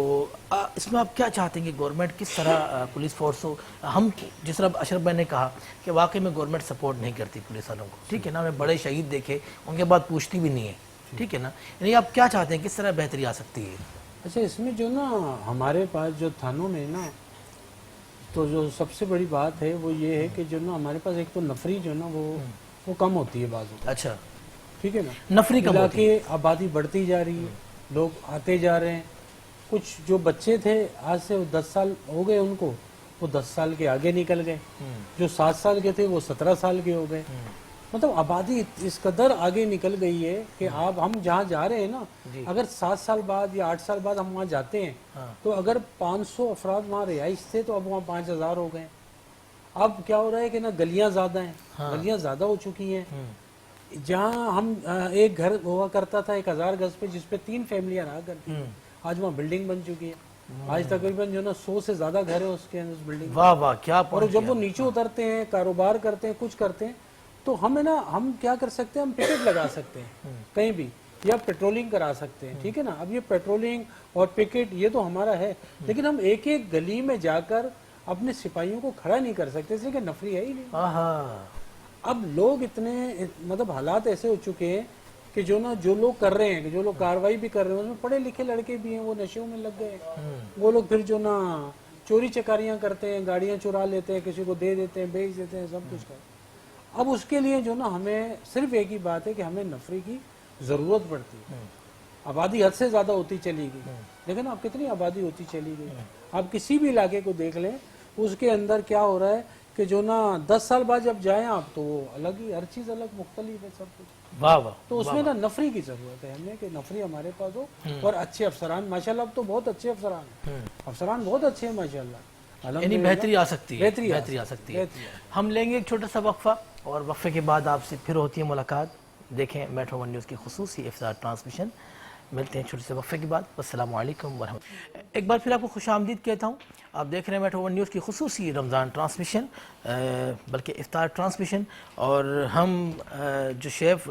اس میں آپ کیا چاہتے ہیں کہ گورنمنٹ کس طرح پولیس فورس ہو؟ ہم جس طرح اشرف بھائی نے کہا کہ واقعی میں گورنمنٹ سپورٹ نہیں کرتی پولیس والوں کو, ٹھیک ہے نا, ہمیں بڑے شہید دیکھے ان کے بعد پوچھتی بھی نہیں ہے, ٹھیک ہے نا, یعنی آپ کیا چاہتے ہیں کس طرح بہتری آ سکتی ہے؟ اچھا, اس میں جو نا ہمارے پاس جو تھانوں میں نا, تو جو سب سے بڑی بات ہے وہ یہ ہے کہ جو نا ہمارے پاس ایک تو نفری جو نا وہ کم ہوتی ہے بعض اوقات. اچھا, ٹھیک ہے نا, نفری کم ہوتی ہے, علاقے آبادی بڑھتی جا رہی ہے, لوگ آتے جا رہے ہیں. کچھ جو بچے تھے آج سے 10 سال ہو گئے ان کو, وہ 10 سال کے آگے نکل گئے. جو 7 سال کے تھے وہ 17 سال کے ہو گئے. مطلب آبادی اس قدر آگے نکل گئی ہے کہ آپ ہم جہاں جا رہے ہیں نا, اگر 7 سال بعد یا 8 سال بعد ہم وہاں جاتے ہیں تو اگر 500 افراد وہاں رہائش تھے تو اب وہاں 5000 ہو گئے. اب کیا ہو رہا ہے کہ نا گلیاں زیادہ ہیں, گلیاں زیادہ ہو چکی ہیں. جہاں ہم ایک گھر ہوا کرتا تھا 1000 گز پہ جس پہ 3 فیملیاں رہا کرتی ہیں, آج وہاں بلڈنگ بن چکی ہے. آج تقریباً جو نا 100 سے زیادہ گھر ہیں اس کے اندر بلڈنگ. واہ واہ کیا. اور جب وہ نیچے اترتے ہیں, کاروبار کرتے ہیں, کچھ کرتے ہیں, تو ہمیں نا ہم کیا کر سکتے ہیں, ہم پکٹ لگا سکتے ہیں کہیں بھی, یا پیٹرولنگ کرا سکتے ہیں, ٹھیک ہے نا. اب یہ پیٹرولنگ اور پکٹ یہ تو ہمارا ہے, لیکن ہم ایک ایک گلی میں جا کر اپنے سپاہیوں کو کھڑا نہیں کر سکتے, اس لیے کہ نفری ہے ہی نہیں. اب لوگ اتنے مطلب حالات ایسے ہو چکے ہیں کہ جو نا جو لوگ کر رہے ہیں, کہ جو لوگ کاروائی بھی کر رہے ہیں, اس میں پڑھے لکھے لڑکے بھی ہیں, وہ نشوں میں لگ گئے. وہ لوگ پھر جو نا چوری چکاریاں کرتے ہیں, گاڑیاں چرا لیتے ہیں, کسی کو دے دیتے ہیں, بیچ دیتے ہیں, سب کچھ کرتے ہیں. اب اس کے لیے جو نا ہمیں صرف ایک ہی بات ہے کہ ہمیں نفری کی ضرورت پڑتی ہے. آبادی حد سے زیادہ ہوتی چلی گئی, لیکن اب کتنی آبادی ہوتی چلی گئی. آپ کسی بھی علاقے کو دیکھ لیں, اس کے اندر کیا ہو رہا ہے کہ جو نا 10 سال بعد جب جائیں آپ تو وہ الگ ہی, ہر چیز الگ مختلف ہے, سب کچھ. واہ واہ, تو اس میں نا نفری کی ضرورت ہے ہمیں, کہ نفری ہمارے پاس ہو, اور اچھے افسران. ماشاءاللہ اب تو بہت اچھے افسران ہیں, افسران بہت اچھے ہیں ماشاءاللہ, یعنی بہتری آ سکتی ہے, بہتری آ سکتی ہے. ہم لیں گے ایک چھوٹا سا وقفہ, اور وقفے کے بعد آپ سے پھر ہوتی ہے ملاقات. دیکھیں میٹرو 1 نیوز کی خصوصی افطار ٹرانسمیشن. ملتے ہیں چھوٹے سے وقفے کے بعد. السلام علیکم ورحمۃ اللہ. ایک بار پھر آپ کو خوش آمدید کہتا ہوں. آپ دیکھ رہے ہیں میٹرو 1 نیوز کی خصوصی رمضان ٹرانسمیشن, بلکہ افطار ٹرانسمیشن. اور ہم جو شیف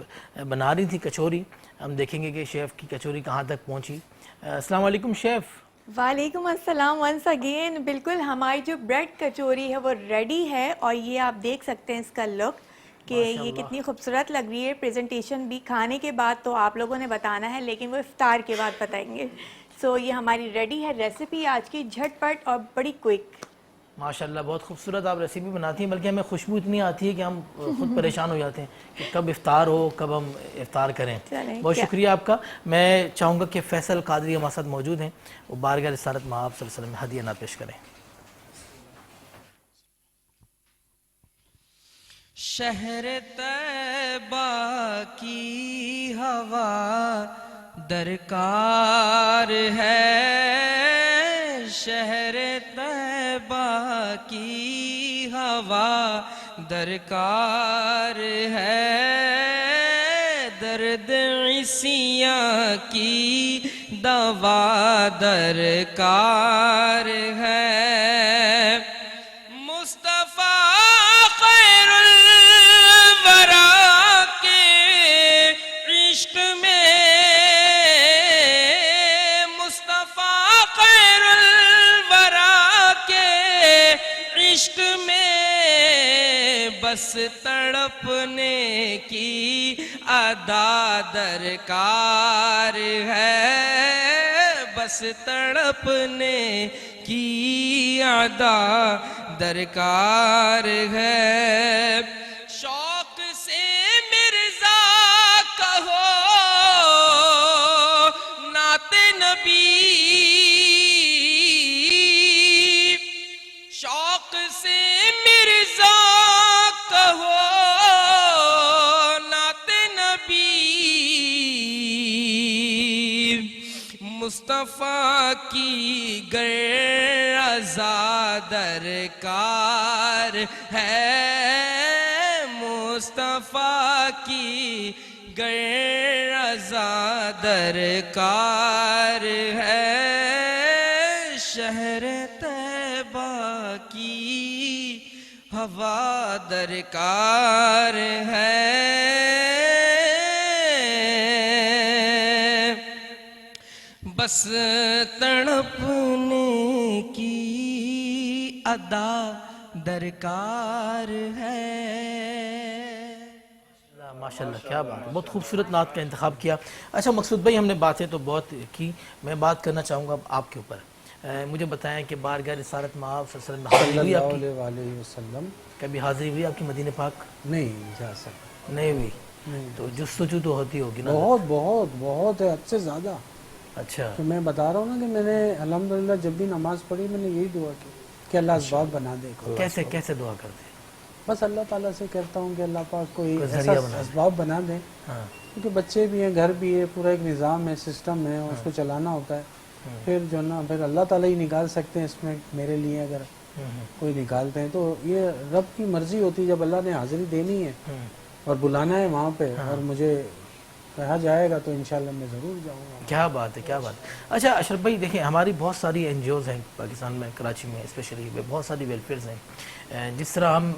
بنا رہی تھی کچوری, ہم دیکھیں گے کہ شیف کی کچوری کہاں تک پہنچی. السلام علیکم شیف. وعلیکم السلام ونس اگین. بالکل ہماری جو بریڈ کچوری ہے وہ ریڈی ہے, اور یہ آپ دیکھ سکتے ہیں اس کا لک کہ یہ کتنی خوبصورت لگ رہی ہے. پریزنٹیشن بھی کھانے کے بعد تو آپ لوگوں نے بتانا ہے, لیکن وہ افطار کے بعد بتائیں گے. سو یہ ہماری ریڈی ہے ریسیپی آج کی, جھٹ پٹ اور بڑی کوئک. ماشاءاللہ بہت خوبصورت آپ ریسیپی بناتی ہیں, بلکہ ہمیں خوشبو اتنی آتی ہے کہ ہم خود پریشان ہو جاتے ہیں کہ کب افطار ہو, کب ہم افطار کریں. بہت شکریہ آپ کا. میں چاہوں گا کہ فیصل قادری ہمارے ساتھ موجود ہیں, وہ بارگاہ رسالت مآب صلی اللہ علیہ وسلم میں ہدیہ نہ پیش کریں. شہر طیبہ کی ہوا درکار ہے, شہر طیبہ کی ہوا درکار ہے, درد عیسیاں کی دوا درکار ہے مصطفیٰ خیر الورا کے عشق میں مصطفیٰ خیر الورا کے عشق میں بس تڑپنے کی ادا درکار ہے بس تڑپنے کی ادا درکار ہے شوق سے مرزا کہو نعت نبی شوق سے مرزا کہو نعت نبی مصطفیٰ کی گر رضا درکار ہے مصطفیٰ کی گر رضا درکار ہے شہر طیبہ کی ہوا درکار ہے بس تڑپنے کی ادا درکار ہے ماشاءاللہ کیا بات ہے، بہت خوبصورت نعت کا انتخاب کیا۔ اچھا مقصود بھائی، ہم نے باتیں تو بہت کی، میں بات کرنا چاہوں گا اب آپ کے اوپر۔ مجھے بتائیں کہ بارگاہ رسالت مآب صلی اللہ علیہ وسلم میں حاضری ہوئی آپ کی؟ صلی اللہ علیہ وسلم کبھی حاضری ہوئی آپ کی مدینہ پاک؟ نہیں جا سکتا، نہیں ہوئی؟ تو جستجو تو ہوتی ہوگی نا؟ بہت بہت بہت ہے، حد سے زیادہ۔ اچھا تو میں بتا رہا ہوں نا کہ میں نے الحمدللہ جب بھی نماز پڑھی میں نے یہی دعا کی کہ اللہ اسباب بنا دے۔ کیسے کیسے دعا کرتے ہیں؟ بس اللہ تعالیٰ سے کہتا ہوں کہ اللہ پاک کوئی ایسا ذریعہ بنا دے۔ اسباب بنا دے، ہاں کیونکہ بچے بھی ہیں، گھر بھی ہے، پورا ایک نظام ہے، سسٹم ہے، اس کو چلانا ہوتا ہے۔ پھر جو نا پھر اللہ تعالیٰ ہی نکال سکتے ہیں اس میں میرے لیے، اگر کوئی نکالتے ہیں تو یہ رب کی مرضی ہوتی ہے۔ جب اللہ نے حاضری دینی ہے اور بلانا ہے وہاں پہ اور مجھے کہا جائے گا تو انشاءاللہ میں ضرور جاؤں گا۔ کیا بات ہے، کیا بات ہے۔ اچھا اشرف بھائی دیکھیں، ہماری بہت ساری این جی اوز ہیں پاکستان میں، کراچی میں اسپیشلی، بہت ساری ویلفیئرز ہیں۔ جس طرح ہم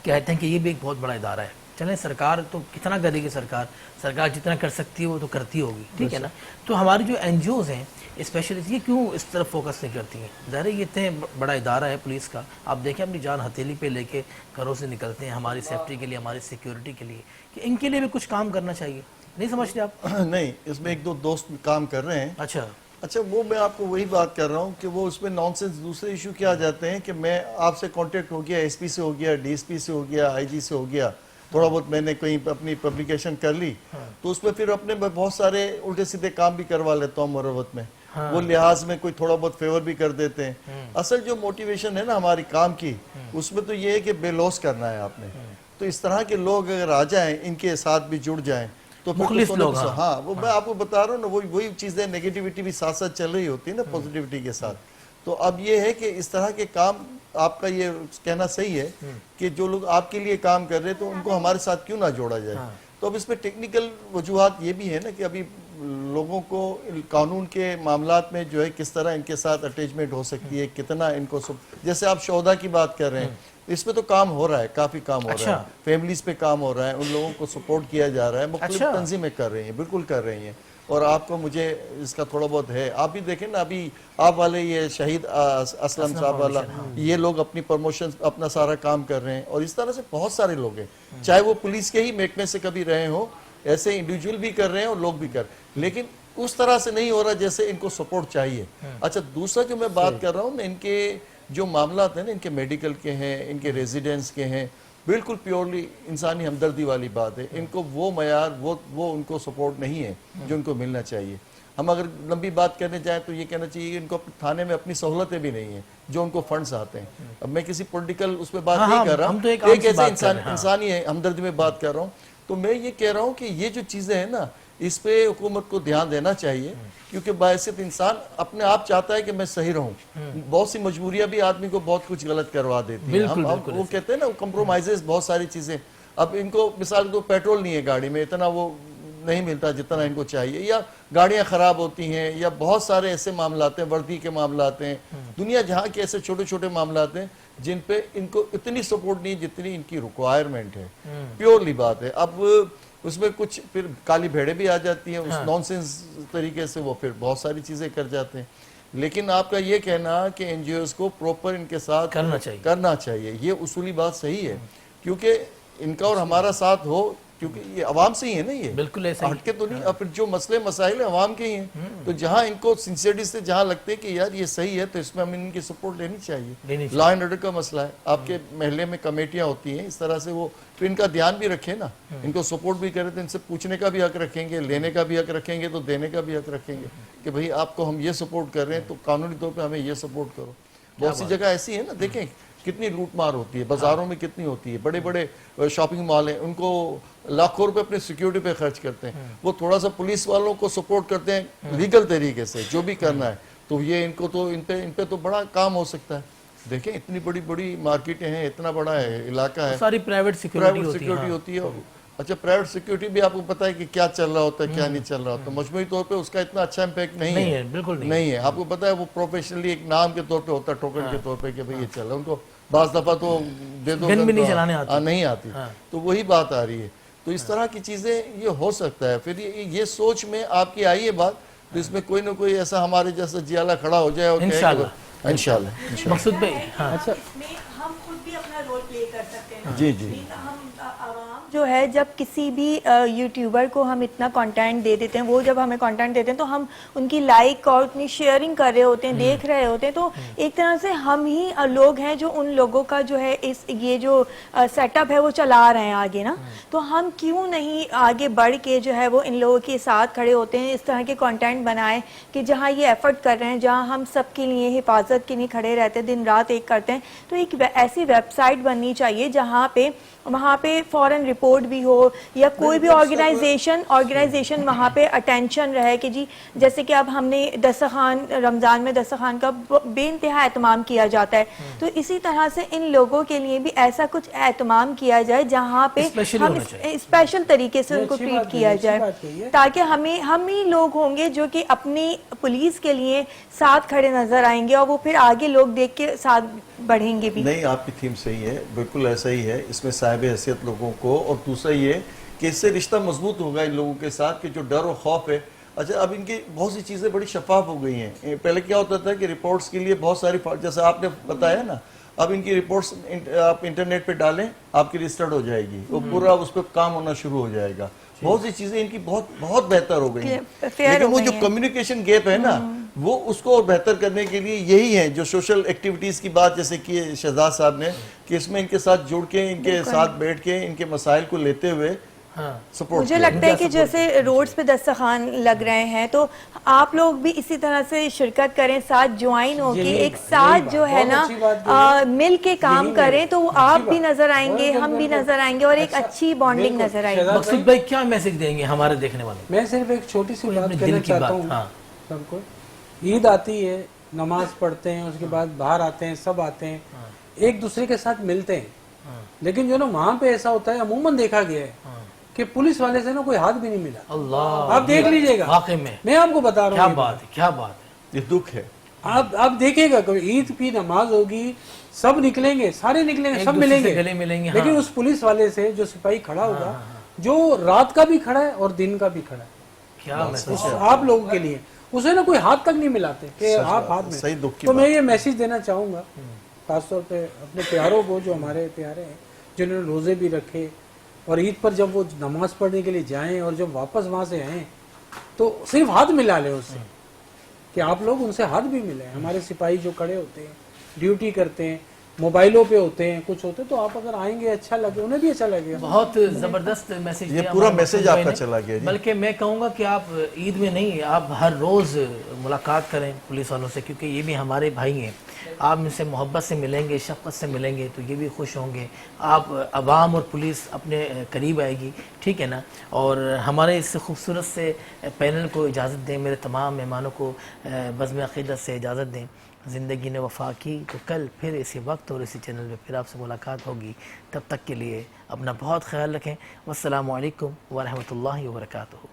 کہتے ہیں کہ یہ بھی ایک بہت بڑا ادارہ ہے، چلیں سرکار تو کتنا کرے گی، سرکار جتنا کر سکتی ہے وہ تو کرتی ہوگی، ٹھیک ہے نا؟ تو ہماری جو این جی اوز ہیں اسپیشلی یہ کیوں اس طرف فوکس نہیں کرتی ہیں؟ ظاہر ہے یہ اتنے بڑا ادارہ ہے پولیس کا، آپ دیکھیں اپنی جان ہتھیلی پہ لے کے گھروں سے نکلتے ہیں ہماری سیفٹی کے لیے، ہماری سیکیورٹی کے لیے، کہ ان کے لیے بھی کچھ کام کرنا چاہیے، نہیں سمجھتے آپ؟ نہیں، اس میں ایک دو دوست کام کر رہے ہیں۔ اچھا وہ میں آپ کو وہی بات کر رہا ہوں کہ وہ اس میں نان سینس دوسرے ایشو کیا جاتے ہیں کہ میں آپ سے کانٹیکٹ ہو گیا، ایس پی سے ہو گیا، ڈی ایس پی سے ہو گیا، آئی جی سے ہو گیا، تھوڑا بہت میں نے کوئی اپنی پبلیکیشن کر لی تو اس میں پھر اپنے بہت سارے الٹے سیدھے کام بھی کروا لیتا ہوں مروت میں، وہ لحاظ میں کوئی تھوڑا بہت فیور بھی کر دیتے ہیں۔ اصل جو موٹیویشن ہے نا ہماری کام کی، اس میں تو یہ ہے کہ بے لوس کرنا ہے آپ نے، تو اس طرح کے لوگ اگر آ جائیں، ان کے ساتھ بھی جڑ جائیں تو مخلص لوگ، ہاں وہ میں آپ کو بتا رہا ہوں نا، وہی چیزیں نیگیٹیوٹی بھی ساتھ ساتھ چل رہی ہوتی ہے نا پوزیٹیوٹی کے ساتھ۔ تو اب یہ ہے کہ اس طرح کے کام، آپ کا یہ کہنا صحیح ہے کہ جو لوگ آپ کے لیے کام کر رہے ہیں تو ان کو ہمارے ساتھ کیوں نہ جوڑا جائے۔ تو اب اس میں ٹیکنیکل وجوہات یہ بھی ہے نا کہ ابھی لوگوں کو قانون کے معاملات میں جو ہے کس طرح ان کے ساتھ اٹیچمنٹ ہو سکتی ہے، کتنا ان کو جیسے آپ شہداء کی بات کر رہے ہیں، اس پہ تو کام ہو رہا ہے، کافی کام ہو رہا ہے، فیملیز پہ کام ہو رہا ہے، ان لوگوں کو سپورٹ کیا جا رہا ہے، مختلف تنظیمیں کر رہی ہیں، بالکل کر رہی ہیں، اور آپ کو مجھے اس کا تھوڑا بہت ہے۔ آپ بھی دیکھیں نا، ابھی آپ والے یہ شہید اسلم صاحب والا، یہ لوگ اپنی پروموشن اپنا سارا کام کر رہے ہیں، اور اس طرح سے بہت سارے لوگ ہیں، چاہے وہ پولیس کے ہی محکمے سے کبھی رہے ہوں، ایسے انڈیویجول بھی کر رہے ہیں اور لوگ بھی کر رہے ہیں، لیکن اس طرح سے نہیں ہو رہا جیسے ان کو سپورٹ چاہیے۔ اچھا دوسرا جو میں بات کر رہا ہوں، ان کے جو معاملات ہیں نا، ان کے میڈیکل کے ہیں، ان کے ریزیڈنس کے ہیں، بالکل پیورلی انسانی ہمدردی والی بات ہے، ان کو وہ معیار وہ ان کو سپورٹ نہیں ہے جو ان کو ملنا چاہیے۔ ہم اگر لمبی بات کرنے جائیں تو یہ کہنا چاہیے کہ ان کو تھانے میں اپنی سہولتیں بھی نہیں ہیں جو ان کو فنڈز آتے ہیں۔ اب میں کسی پولیٹیکل اس پہ بات نہیں کر رہا ہوں، ایک ایسے انسانی ہمدردی میں بات کر رہا ہوں۔ تو میں یہ کہہ رہا ہوں کہ یہ جو چیزیں ہیں نا، اس پہ حکومت کو دھیان دینا چاہیے، کیونکہ باعثیت انسان اپنے آپ چاہتا ہے کہ میں صحیح رہوں۔ بہت سی مجبوریاں بھی آدمی کو بہت کچھ غلط کروا دیتی ہیں، وہ کہتے ہیں نا کمپرومائزز، بہت ساری چیزیں۔ اب ان کو مثال کو پیٹرول نہیں ہے گاڑی میں، اتنا وہ نہیں ملتا جتنا ان کو چاہیے، یا گاڑیاں خراب ہوتی ہیں، یا بہت سارے ایسے معاملات ہیں، وردی کے معاملات ہیں، دنیا جہاں کے ایسے چھوٹے چھوٹے معاملات ہیں جن پہ ان کو اتنی سپورٹ نہیں جتنی ان کی ریکوائرمنٹ ہے. پیورلی بات ہے. اب اس میں کچھ پھر کالی بھیڑیں بھی آ جاتی ہیں، اس نان سینس طریقے سے وہ پھر بہت ساری چیزیں کر جاتے ہیں. لیکن آپ کا یہ کہنا کہ این جی اوز کو پروپر ان کے ساتھ کرنا چاہیے، یہ اصولی بات صحیح ہے، کیونکہ ان کا اور ہمارا ساتھ ہو، کیونکہ یہ عوام سے ہی ہے نا، یہ بالکل ایسا ہٹ کے تو نہیں. اور پھر جو مسئلے مسائل ہیں عوام کے ہی ہیں، تو جہاں ان کو سنسیئرٹی سے جہاں لگتے ہیں کہ یار یہ صحیح ہے تو اس میں ہمیں ان کی سپورٹ لینی چاہیے. لا اینڈ آرڈر کا مسئلہ ہے، آپ کے محلے میں کمیٹیاں ہوتی ہیں اس طرح سے، وہ پھر ان کا دھیان بھی رکھیں نا، ان کو سپورٹ بھی کریں تو ان سے پوچھنے کا بھی حق رکھیں گے، لینے کا بھی حق رکھیں گے، تو دینے کا بھی حق رکھیں گے کہ بھئی آپ کو ہم یہ سپورٹ کر رہے ہیں تو قانونی طور پہ ہمیں یہ سپورٹ کرو. بہت سی جگہ ایسی ہے نا، دیکھیں کتنی لوٹ مار ہوتی ہے بازاروں میں، کتنی ہوتی ہے. بڑے بڑے شاپنگ مال ہیں، ان کو لاکھوں روپے اپنے سیکیورٹی پہ خرچ کرتے ہیں، وہ تھوڑا سا پولیس والوں کو سپورٹ کرتے ہیں لیگل طریقے سے جو بھی کرنا ہے، تو یہ ان کو تو ان پہ تو بڑا کام ہو سکتا ہے. دیکھیں اتنی بڑی بڑی مارکیٹیں ہیں، اتنا بڑا علاقہ ہے، ساری پرائیویٹ سیکیورٹی ہوتی ہے. اچھا پرائیویٹ سیکیورٹی بھی آپ کو پتا ہے کہ کیا چل رہا ہوتا ہے کیا نہیں چل رہا ہوتا، مجموعی طور پہ اس کا اتنا اچھا امپیکٹ نہیں ہے، بالکل نہیں ہے. آپ کو پتا ہے وہ پروفیشنلی ایک نام کے طور پہ ہوتا ہے، ٹوکن کے طور پہ کہ بھئی یہ چل رہا ہے. ان کو بعض دفعہ تو دے دو گن بھی نہیں چلانے نہیں آتی، تو وہی بات آ رہی ہے. تو اس طرح کی چیزیں یہ ہو سکتا ہے. پھر یہ سوچ میں آپ کی آئی ہے بات، تو اس میں کوئی نہ کوئی ایسا ہمارے جیسا جیالہ کھڑا ہو جائے اور انشاءاللہ. مقصود بھائی اس میں ہم خود بھی اپنا رول پلے کر سکتے ہیں. جی جی، ہم عوام جو ہے جب کسی بھی یوٹیوبر کو ہم اتنا کنٹینٹ دے دیتے ہیں، وہ جب ہمیں کنٹینٹ دیتے ہیں تو ہم ان کی لائک اور اتنی شیئرنگ کر رہے ہوتے ہیں، دیکھ رہے ہوتے ہیں، تو ایک طرح سے ہم ہی لوگ ہیں جو ان لوگوں کا جو ہے یہ جو سیٹ اپ ہے وہ چلا رہے ہیں آگے نا. تو ہم کیوں نہیں آگے بڑھ کے جو ہے وہ ان لوگوں کے ساتھ کھڑے ہوتے ہیں، اس طرح کے کنٹینٹ بنائیں کہ جہاں یہ ایفرٹ کر رہے ہیں، جہاں ہم سب کے لیے حفاظت کے لیے کھڑے رہتے ہیں، دن رات ایک کرتے ہیں. تو ایک ایسی ویب سائٹ بننی چاہیے جہاں پہ وہاں پہ فوراً رپورٹ بھی ہو، یا کوئی بھی آرگنائزیشن وہاں پہ اٹینشن رہے کہ جی جیسے کہ اب ہم نے دسترخوان، رمضان میں دسترخوان کا بے انتہا اہتمام کیا جاتا ہے، تو اسی طرح سے ان لوگوں کے لیے بھی ایسا کچھ اہتمام کیا جائے جہاں پہ ہم اسپیشل طریقے سے ان کو ٹریٹ کیا جائے، تاکہ ہم ہی لوگ ہوں گے جو کہ اپنی پولیس کے لیے ساتھ کھڑے نظر آئیں گے، اور وہ پھر آگے لوگ دیکھ کے ساتھ بڑھیں گے بھی. نہیں، آپ کی تھیم صحیح ہے، بالکل ایسا ہی ہے. اس میں صاحب حیثیت لوگوں کو، اور دوسرا یہ کہ اس سے رشتہ مضبوط ہوگا ان لوگوں کے ساتھ کہ جو ڈر اور خوف ہے. اچھا اب ان کی بہت سی چیزیں بڑی شفاف ہو گئی ہیں. پہلے کیا ہوتا تھا کہ رپورٹس کے لیے بہت ساری، جیسے آپ نے بتایا نا، اب ان کی رپورٹس آپ انٹرنیٹ پہ ڈالیں آپ کی رجسٹرڈ ہو جائے گی، وہ پورا اس پہ کام ہونا شروع ہو جائے گا. بہت سی چیزیں ان کی بہت بہتر ہو گئی ہیں. لیکن وہ جو کمیونیکیشن گیپ ہے نا، وہ اس کو اور بہتر کرنے کے لیے یہی ہے جو سوشل ایکٹیویٹیز کی بات جیسے کی شہزاد صاحب نے، کہ اس میں ان کے ساتھ جڑ کے، ان کے ساتھ بیٹھ کے، ان کے مسائل کو لیتے ہوئے سپورٹ. مجھے لگتا ہے کہ جیسے روڈز پہ دسترخوان لگ رہے ہیں تو آپ لوگ بھی اسی طرح سے شرکت کریں، ساتھ جوائن ہو کے ایک ساتھ جو ہے نا مل کے کام کریں، تو آپ بھی نظر آئیں گے، ہم بھی نظر آئیں گے، اور ایک اچھی بانڈنگ نظر آئے گی. مقصود بھائی کیا میسج دیں گے ہمارے دیکھنے والے؟ میں صرف ایک چھوٹی سی بات کہنا چاہتا ہوں سب کو. عید آتی ہے، نماز پڑھتے ہیں، اس کے بعد باہر آتے ہیں، سب آتے ہیں، ایک دوسرے کے ساتھ ملتے ہیں، لیکن جو نا وہاں پہ ایسا ہوتا ہے، عموماً دیکھا گیا ہے کہ پولیس والے سے نا کوئی ہاتھ بھی نہیں ملا. اللہ، آپ دیکھ لیجئے گا، واقعی میں آپ کو بتا رہا ہوں، کیا بات ہے، یہ دکھ ہے. آپ دیکھیں گا کہ عید کی نماز ہوگی، سب نکلیں گے، سارے نکلیں گے، سب ملیں گے، لیکن اس پولیس والے سے جو سپاہی کھڑا ہوگا، جو رات کا بھی کھڑا ہے اور دن کا بھی کھڑا ہے، کیا آپ لوگوں کے لیے اسے نا کوئی ہاتھ تک نہیں ملاتے کہ آپ ہاتھ میں. تو میں یہ میسج دینا چاہوں گا خاص طور پہ اپنے پیاروں کو جو ہمارے پیارے ہیں، جنہوں نے روزے بھی رکھے، اور عید پر جب وہ نماز پڑھنے کے لیے جائیں اور جب واپس وہاں سے آئیں تو صرف ہاتھ ملا لیں اس سے، کہ آپ لوگ ان سے ہاتھ بھی ملیں. ہمارے سپاہی جو کھڑے ہوتے ہیں، ڈیوٹی کرتے ہیں، موبائلوں پہ ہوتے ہیں، کچھ ہوتے، تو آپ اگر آئیں گے اچھا لگے، انہیں بھی اچھا لگے. بہت زبردست میسج، یہ پورا میسج آپ کا چلا گیا. بلکہ میں کہوں گا کہ آپ عید میں نہیں، آپ ہر روز ملاقات کریں پولیس والوں سے، کیونکہ یہ بھی ہمارے بھائی ہیں. آپ ان سے محبت سے ملیں گے، شفقت سے ملیں گے تو یہ بھی خوش ہوں گے. آپ عوام اور پولیس اپنے قریب آئے گی، ٹھیک ہے نا. اور ہمارے اس خوبصورت سے پینل کو اجازت دیں، میرے تمام مہمانوں کو بزم عقیدت سے اجازت دیں. زندگی نے وفا کی تو کل پھر اسی وقت اور اسی چینل میں پھر آپ سے ملاقات ہوگی. تب تک کے لیے اپنا بہت خیال رکھیں. والسلام علیکم ورحمۃ اللہ وبرکاتہ.